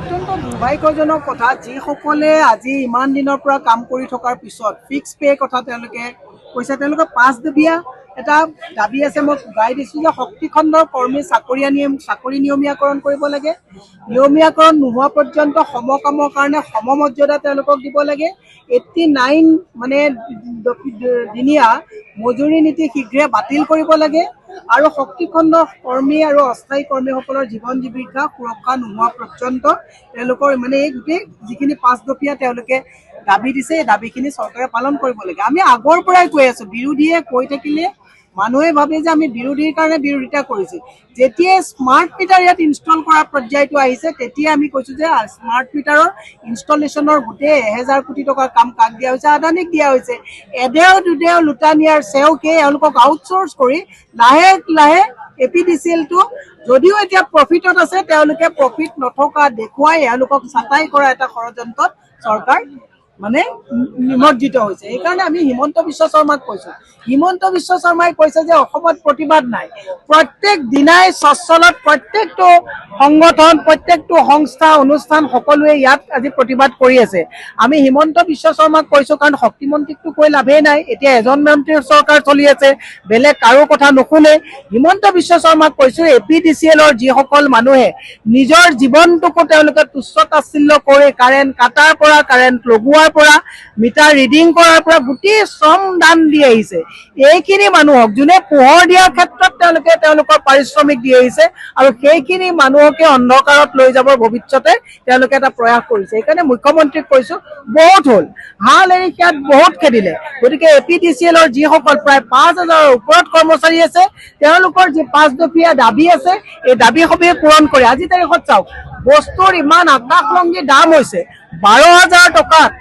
অত্যন্ত দুৰ্ভাগ্যজনক কথা যিসকলে আজি ইমান দিনৰ পৰা কাম কৰি থকাৰ পিছত ফিক্স পে কথা তেওঁলোকে কৈছে তেওঁলোকে 5 দবিয়া এটা দাবী আছে মই গাই দিছোঁ যে শক্তি খণ্ডৰ কৰ্মী চাকৰি নিয়মীয়াকৰণ কৰিব লাগে নিয়মীয়াকৰণ নোহোৱা পৰ্যন্ত সমকামৰ কাৰণে সমমৰ্যাদা তেওঁলোকক দিব লাগে 89 মানে দিনীয়া মজুৰি নীতি শীঘ্ৰে বাতিল কৰিব লাগে আৰু শক্তি খণ্ডৰ কৰ্মী আৰু অস্থায়ী কৰ্মীসকলৰ জীৱন জীৱিকা সুৰক্ষা নোহোৱা পৰ্যন্ত তেওঁলোকৰ মানে এই গোটেই যিখিনি 5 দফীয়া তেওঁলোকে দাবী দিছে এই দাবীখিনি চৰকাৰে পালন কৰিব লাগে আমি আগৰ পৰাই কৈ আছো বিৰোধীয়ে কৈ থাকিলে মানুহে ভাবে যে আমি বিৰোধীৰ কাৰণে বিৰোধিতা কৰিছো যেতিয়া স্মাৰ্ট মিটাৰ ইয়াত ইনষ্টল কৰাৰ পৰ্যায়টো আহিছে তেতিয়া আমি কৈছো যে স্মাৰ্ট মিটাৰৰ ইনষ্টলেশ্যনৰ গোটেই 1000 কোটি টকাৰ কাম কাক দিয়া হৈছে আদানীক দিয়া হৈছে এডেও দুডেও লুটানিয়াৰ সেওকে এওঁলোকক আউটসোৰ্স কৰি লাহে লাহে এপিডিসিএল টো যদিও এতিয়া প্ৰফিটত আছে তেওঁলোকে প্ৰফিট নথকা দেখুৱাই এওঁলোকক ছাটাই কৰা এটা ষড়যন্ত্ৰত চৰকাৰ মানে নিমজ্জিত হৈছে এই কাৰণে আমি হিমন্ত বিশ্ব শৰ্মাক কৈছো হিমন্ত বিশ্ব শৰ্মাই কৈছে যে অসমত প্ৰতিবাদ নাই প্ৰত্যেক দিনাই সচলত প্ৰত্যেকটো সংগঠন প্ৰত্যেকটো সংস্থা অনুষ্ঠান সকলোৱে ইয়াত আজি প্ৰতিবাদ কৰি আছে আমি হিমন্ত বিশ্ব শৰ্মাক কৈছো কাৰণ শক্তি মন্ত্ৰীকটো কৈ লাভেই নাই এতিয়া এজন মন্ত্ৰীৰ চৰকাৰ চলি আছে বেলেগ কাৰো কথা নুশুনে হিমন্ত বিশ্ব শৰ্মাক কৈছো এপিডিসিএলৰ যিসকল মানুহে নিজৰ জীৱনটোকো তেওঁলোকে তুচ্ছতাচ্ছিল্য কৰি কাৰেণ্ট কাটাৰ পৰা কাৰেণ্ট লগোৱাৰ পৰা মিটাৰ ৰিডিং কৰাৰ পৰা গুটি শ্ৰম দান দি আহিছে এইখিনি মানুহক যোনে পোহৰ দিয়াৰ ক্ষেত্ৰত তেওঁলোকৰ পাৰিশ্ৰমিক দি আহিছে আৰু সেইখিনি মানুহকে অন্ধকাৰত লৈ যাবৰ ভৱিষ্যতে তেওঁলোকে এটা প্ৰয়াস কৰিছে এইকাৰণে মুখ্যমন্ত্ৰীক কৈছো বহুত হ'ল হাল এৰি ইয়াত বহুত খেদিলে গতিকে এপিডিসিএলৰ যিসকল প্ৰায় 5000ৰ ওপৰত কৰ্মচাৰী আছে তেওঁলোকৰ যি 5 দফীয়া দাবী আছে এই দাবীসমূহ পূৰণ কৰে আজি তাৰিখত চাওক বস্তুৰ ইমান আকাশলংঘী দাম হৈছে 12000 টকাত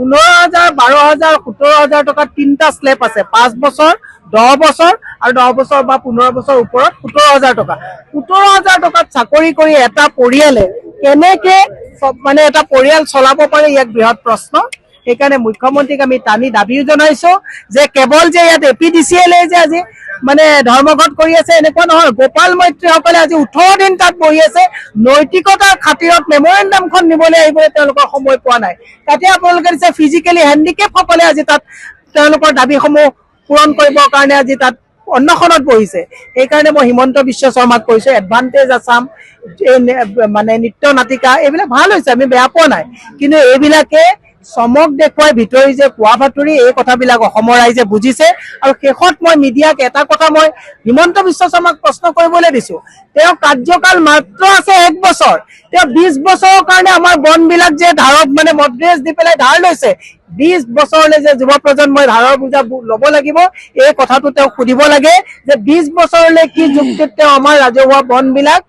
15000 12000 17000 টকাত তিনটা স্লেব আছে 5 বছৰ 10 বছৰ আৰু 10 বছৰ বা 15 বছৰ ওপৰত 17000 টকা 17000 টকাত চাকৰি কৰি এটা পৰিয়ালে কেনেকে মানে এটা পৰিয়াল চলাব পাৰে ইয়াক বৃহৎ প্ৰশ্ন সেইকাৰণে মুখ্যমন্ত্ৰীক আমি টানি দাবীও জনাইছো যে কেৱল যে ইয়াত এপিডিসিএল যে আজি মানে ধৰ্মঘট কৰি আছে এনেকুৱা নহয় গোপাল মৈত্ৰীসকলে আজি 18 দিন তাত বহি আছে নৈতিকতাৰ খাতিৰত মেমৰেণ্ডামখন নিবলৈ আহিবলৈ তেওঁলোকৰ সময় পোৱা নাই তাতে আপোনালোকে দিছে ফিজিকেলি হেণ্ডিকেপ সকলে আজি তাত তেওঁলোকৰ দাবীসমূহ পূৰণ কৰিবৰ কাৰণে আজি তাত অন্নখনত বহিছে এইকাৰণে মই হিমন্ত বিশ্ব শৰ্মাক কৈছো এডভান্টেজ আসাম মানে নৃত্য নাটিকা এইবিলাক ভাল হৈছে আমি বেয়া পোৱা নাই কিন্তু এইবিলাকে চমক দেখুৱাই ভিতৰি যে কোৱা বাতৰি এই কথাবিলাক অসমৰ ৰাইজে বুজিছে আৰু শেষত মই মিডিয়াক এটা কথা মই হিমন্ত বিশ্ব শৰ্মাক প্ৰশ্ন কৰিবলৈ দিছো তেওঁ কাৰ্যকাল মাত্ৰ আছে 1 বছৰ তেওঁ 20 বছৰৰ কাৰণে আমাৰ বনবিলাক যে ধাৰত মানে মডৰেজ দি পেলাই ধাৰ লৈছে 20 বছৰলৈ যে যুৱ প্ৰজন্মই ধাৰৰ বুজা ল'ব লাগিব এই কথাটো তেওঁ সুধিব লাগে যে 20 বছৰলৈ কি যুক্তিত তেওঁ আমাৰ ৰাজহুৱা বনবিলাক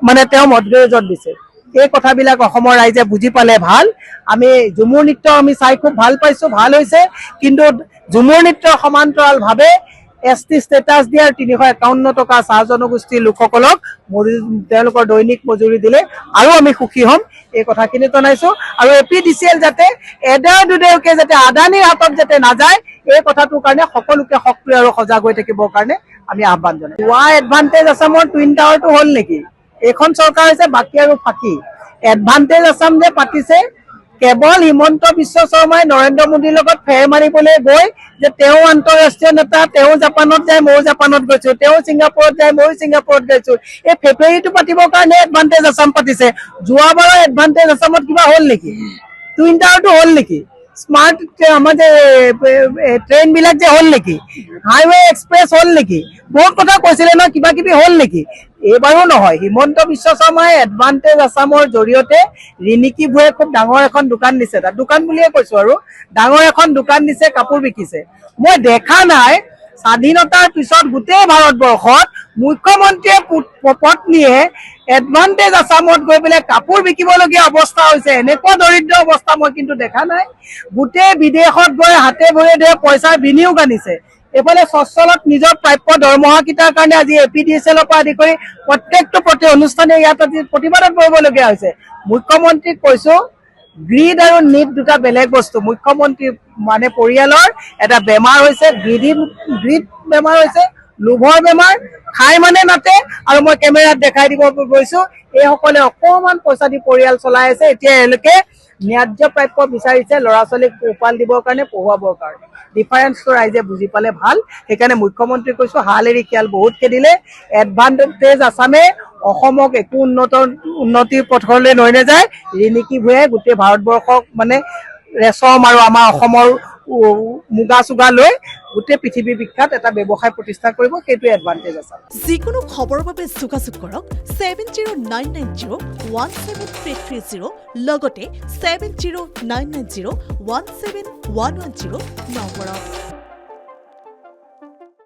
মানে তেওঁ মডৰেজত দিছে এই কথাবিলাক অসমৰ ৰাইজে বুজি পালে ভাল আমি ঝুমুৰ নৃত্য আমি চাই খুব ভাল পাইছো ভাল হৈছে কিন্তু ঝুমুৰ নৃত্যৰ সমান্তৰাল ভাৱে এসটি ষ্টেটাছ দিয়াৰ 351 টকা চাহ জনগোষ্ঠীৰ লোকসকলক তেওঁলোকৰ দৈনিক মজুৰি দিলে আৰু আমি সুখী হ'ম এই কথাখিনি জনাইছো আৰু এপিডিসিএল যাতে এডেও দুডেওকে যাতে আদানীৰ হাতত যাতে নাযায় এই কথাটোৰ কাৰণে সকলোকে সক্ৰিয় আৰু সজাগ হৈ থাকিবৰ কাৰণে আমি আহ্বান জনাইছো ওয়া এডভান্টেজ আসামৰ টুইন টাৱাৰটো হ'ল নেকি এখন চৰকাৰ হৈছে বাকি আৰু ফাঁকি এডভান্টেজ আসাম যে পাতিছে কেৱল হিমন্ত বিশ্ব শৰ্মাই নৰেন্দ্ৰ মোদীৰ লগত ফেৰ মাৰিবলৈ গৈ যে তেওঁ আন্তঃৰাষ্ট্ৰীয় নেতা তেওঁ জাপানত যায় ময়ো জাপানত গৈছো তেওঁ ছিংগাপুৰত যায় ময়ো ছিংগাপুৰত গৈছো এই ফেব্ৰুৱাৰীটো পাতিবৰ কাৰণে এডভান্টেজ আসাম পাতিছে যোৱাবাৰৰ এডভান্টেজ আসামত কিবা হ'ল নেকি টুইন টাৱাৰটো হ'ল নেকি স্মাৰ্ট আমাৰ যে ট্ৰেইন বিলাক যে হ'ল নেকি হাইৱে এক্সপ্ৰেছ হ'ল নেকি বহুত কথা কৈছিলে ন কিবা কিবি হ'ল নেকি এইবাৰো নহয় হিমন্ত বিশ্ব শৰ্মাই এডভান্টেজ আসামৰ জৰিয়তে ৰিনিকি ভুৱে খুব ডাঙৰ এখন দোকান দিছে তাত দোকান বুলিয়ে কৈছো আৰু ডাঙৰ এখন দোকান দিছে কাপোৰ বিকিছে মই দেখা নাই স্বাধীনতাৰ পিছত গোটেই ভাৰতবৰ্ষত মুখ্যমন্ত্ৰীয়ে পত্নীয়ে এডভান্টেজ আসামত গৈ পেলাই কাপোৰ বিকিবলগীয়া অৱস্থা হৈছে এনেকুৱা দৰিদ্ৰ অৱস্থা মই কিন্তু দেখা নাই গোটেই বিদেশত গৈ হাতে ভৰি ধৰে পইচাৰ বিনিয়োগ আনিছে এফালে সচলত নিজৰ প্ৰাপ্য দৰমহা কিটাৰ কাৰণে আজি এপিডিএছএলৰ পৰা আদি কৰি প্ৰত্যেকটো প্ৰতি অনুষ্ঠানে ইয়াত আজি প্ৰতিবাদত কৰিবলগীয়া হৈছে মুখ্যমন্ত্ৰীক কৈছো গ্ৰীড আৰু নিট দুটা বেলেগ বস্তু মুখ্যমন্ত্ৰী মানে পৰিয়ালৰ এটা বেমাৰ হৈছে গ্ৰীড বেমাৰ হৈছে লোভৰ বেমাৰ, খাই মানে নাতে, আৰু মই কেমেৰাত দেখাই দিব গৈছো এইসকলে অকণমান পইচা দি পৰিয়াল চলাই আছে। এতিয়া এওঁলোকে ন্যায্য প্ৰাপ্য বিচাৰিছে ল'ৰা ছোৱালীক পোহপাল দিবৰ কাৰণে, পঢ়ুৱাবৰ কাৰণে। ডিফাৰেঞ্চটো ৰাইজে বুজি পালে ভাল। সেইকাৰণে মুখ্যমন্ত্ৰীক কৈছো হাল এৰি শিয়াল বহুত খেদিলে। এডভান্টেজ আছামে অসমক একো উন্নতিৰ পথলৈ লৈ নাযায়। ৰিণিকী ভূঞাই গোটেই ভাৰতবৰ্ষক মানে ৰেচম আৰু আমাৰ অসমৰ মুগা চুগা লৈ গোটেই পৃথিৱী বিখ্যাত এটা ব্যৱসায় প্ৰতিষ্ঠা কৰিব। সেইটোৱে এডভান্টেজ আছে। যিকোনো খবৰৰ বাবে যোগাযোগ কৰক 7099017330 লগতে 7099017110 নম্বৰত।